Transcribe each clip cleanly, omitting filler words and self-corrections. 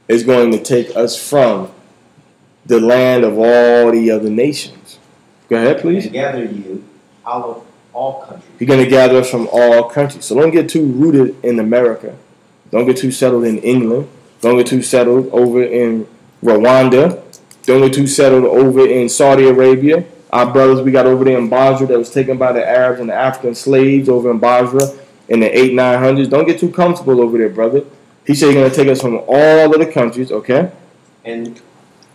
is going to take us from the land of all the other nations. Go ahead, please. And gather you out of all countries. He's going to gather us from all countries. So don't get too rooted in America. Don't get too settled in England. Don't get too settled over in Rwanda. Don't get too settled over in Saudi Arabia. Our brothers we got over there in Basra that was taken by the Arabs and the African slaves over in Basra in the 800s, 900s. Don't get too comfortable over there, brother. He said he's going to take us from all of the countries, okay? And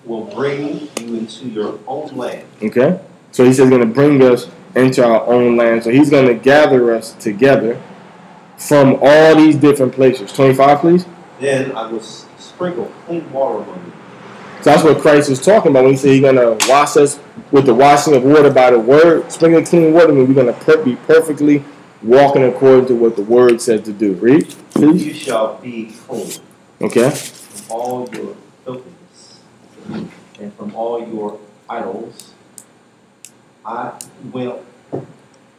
will bring you into your own land. Okay? So he says he's going to bring us into our own land. So he's going to gather us together from all these different places. 25, please. Then I will sprinkle clean water among you. So that's what Christ is talking about when he said he's going to wash us with the washing of water by the word. Sprinkling clean water means we're going to be perfectly walking according to what the word says to do. Read, please. You shall be clean. Okay. From all your filthiness and from all your idols,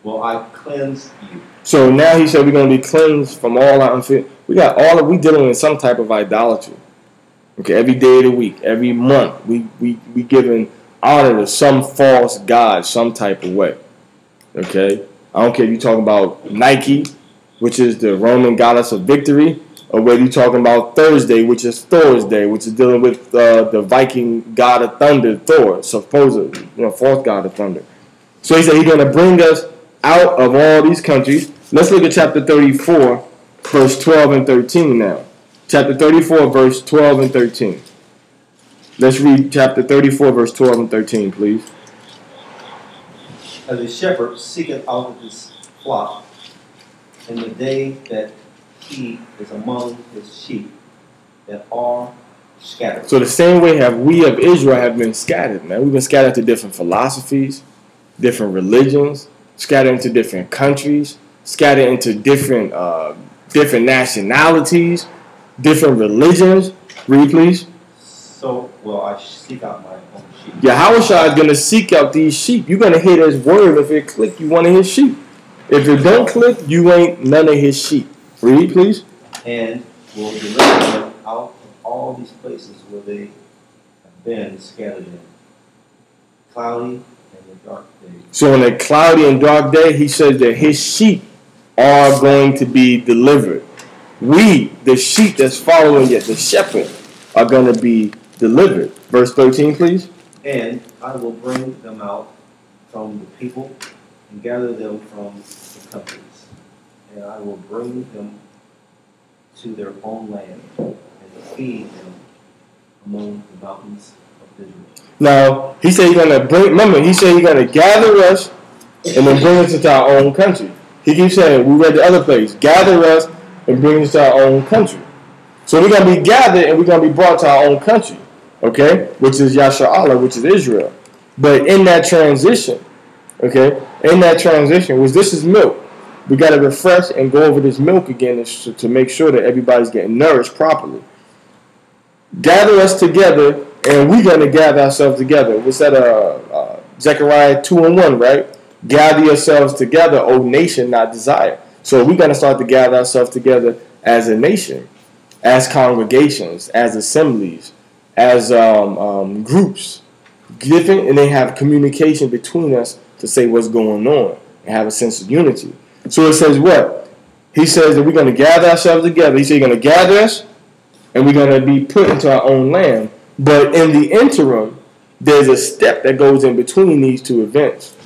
will I cleanse you. So now he said we're going to be cleansed from all our unfit. We dealing with some type of idolatry. Okay, every day of the week, every month, we giving honor to some false god, some type of way. Okay, I don't care if you're talking about Nike, which is the Roman goddess of victory, or whether you're talking about Thursday, which is Thor's day, which is dealing with the Viking god of thunder, Thor, supposedly, false god of thunder. So he said he's going to bring us out of all these countries. Let's look at chapter 34, verse 12 and 13 now. Chapter 34, verse 12 and 13. Let's read chapter 34, verse 12 and 13, please. As a shepherd seeketh out of his flock in the day that he is among his sheep that are scattered. So the same way we of Israel have been scattered, man. We've been scattered to different philosophies, different religions, scattered into different countries, scattered into different nationalities, different religions. Read, please. So will I seek out my own sheep. Yahawashi is going to seek out these sheep. You're going to hear his word. If it click, you one of his sheep. If it don't click, you ain't none of his sheep. Read, please. And will deliver them out of all these places where they have been scattered in. Cloudy and the dark day. So in a cloudy and dark day, he says that his sheep are going to be delivered. We, the sheep that's following it, the shepherd, are going to be delivered. Verse 13, please. And I will bring them out from the people and gather them from the countries. And I will bring them to their own land and feed them among the mountains of Israel. Now, he said he's going to bring, remember, he said he's going to gather us and then bring us into our own country. He keeps saying, we read the other place, gather us and bring us to our own country. So we're going to be gathered and we're going to be brought to our own country, okay, which is Yasharahla, which is Israel. But in that transition, okay, this is milk. We got to refresh and go over this milk again to make sure that everybody's getting nourished properly. Gather us together, and we're going to gather ourselves together. What's that? Zechariah 2:1, right? Gather yourselves together, O nation, not desire. So we're going to start to gather ourselves together as a nation, as congregations, as assemblies, as groups, different, and they have communication between us to say what's going on and have a sense of unity. So it says what? He says that we're going to gather ourselves together. He said he's going to gather us, and we're going to be put into our own land. But in the interim, there's a step that goes in between these two events.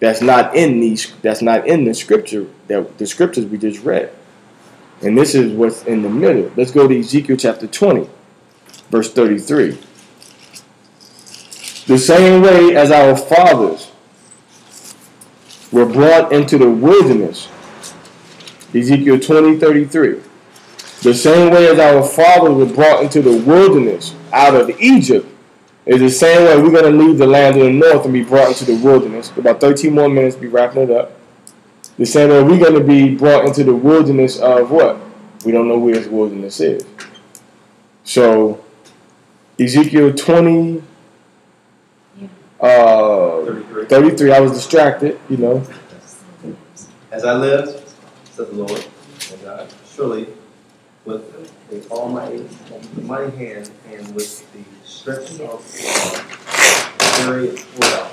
That's not in the scripture, the scriptures we just read. And this is what's in the middle. Let's go to Ezekiel chapter 20, verse 33. The same way as our fathers were brought into the wilderness, Ezekiel 20:33. The same way as our fathers were brought into the wilderness out of Egypt, is the same way we're going to leave the land of the north and be brought into the wilderness. About 13 more minutes, be wrapping it up. The same way we're going to be brought into the wilderness of what? We don't know where this wilderness is. So, Ezekiel 20, 33, I was distracted, As I live, said the Lord, and surely with the almighty mighty hand, and with the stretching of chariot poured out,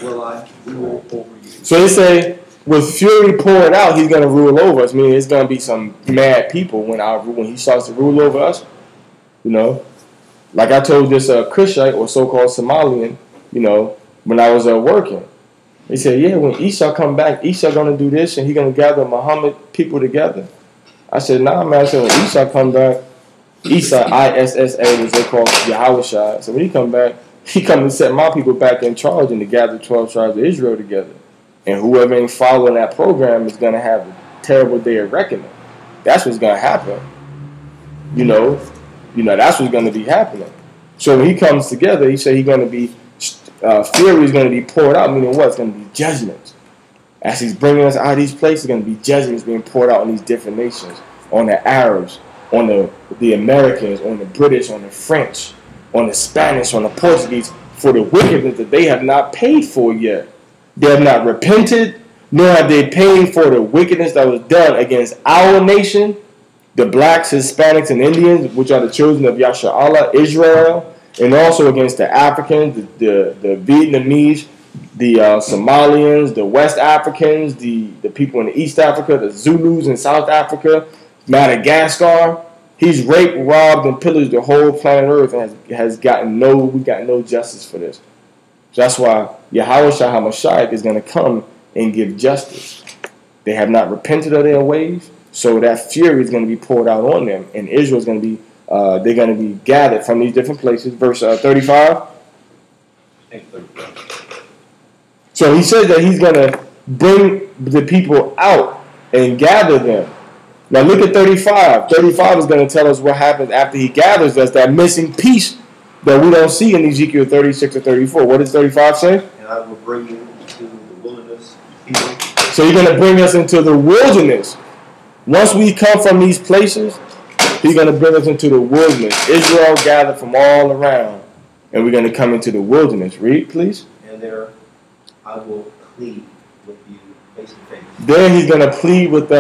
will I rule over you. So they say, with fury poured out, he's going to rule over us. Meaning, it's going to be some mad people when he starts to rule over us. You know, like I told this Cushite or so-called Somalian, you know, when I was working. They said, yeah, when Esau come back, Esau going to do this, and he going to gather Muhammad people together. I said, nah, man. I said, when Esau come back, Esau, I-S-S-A, as they call Yahawashi. So when he come back, he come and set my people back in charge and to gather 12 tribes of Israel together. And whoever ain't following that program is going to have a terrible day of reckoning. That's what's going to happen. You know, that's what's going to be happening. So when he comes together, he said he's going to be, fury is going to be poured out, meaning what? It's going to be judgment. As he's bringing us out of these places, going to be judgments being poured out on these different nations, on the Arabs, on the Americans, on the British, on the French, on the Spanish, on the Portuguese, for the wickedness that they have not paid for yet. They have not repented, nor have they paid for the wickedness that was done against our nation, the blacks, Hispanics, and Indians, which are the children of Yasharahla, Israel, and also against the Africans, the Vietnamese, the Somalians, the West Africans, the people in East Africa, the Zulus in South Africa, Madagascar. He's raped, robbed, and pillaged the whole planet Earth, and we got no justice for this. So that's why Yahawashi HaMashiach is going to come and give justice. They have not repented of their ways, so that fury is going to be poured out on them, and Israel is going to be, they're going to be gathered from these different places. Verse 35. So he says that he's going to bring the people out and gather them. Now look at 35. 35 is going to tell us what happens after he gathers us, that missing piece that we don't see in Ezekiel 36 or 34. What does 35 say? And I will bring you into the wilderness, people. So you're going to bring us into the wilderness. Once we come from these places, he's going to bring us into the wilderness. Israel gathered from all around, and we're going to come into the wilderness. Read, please. And there I will plead with you face to face. There he's going to plead with us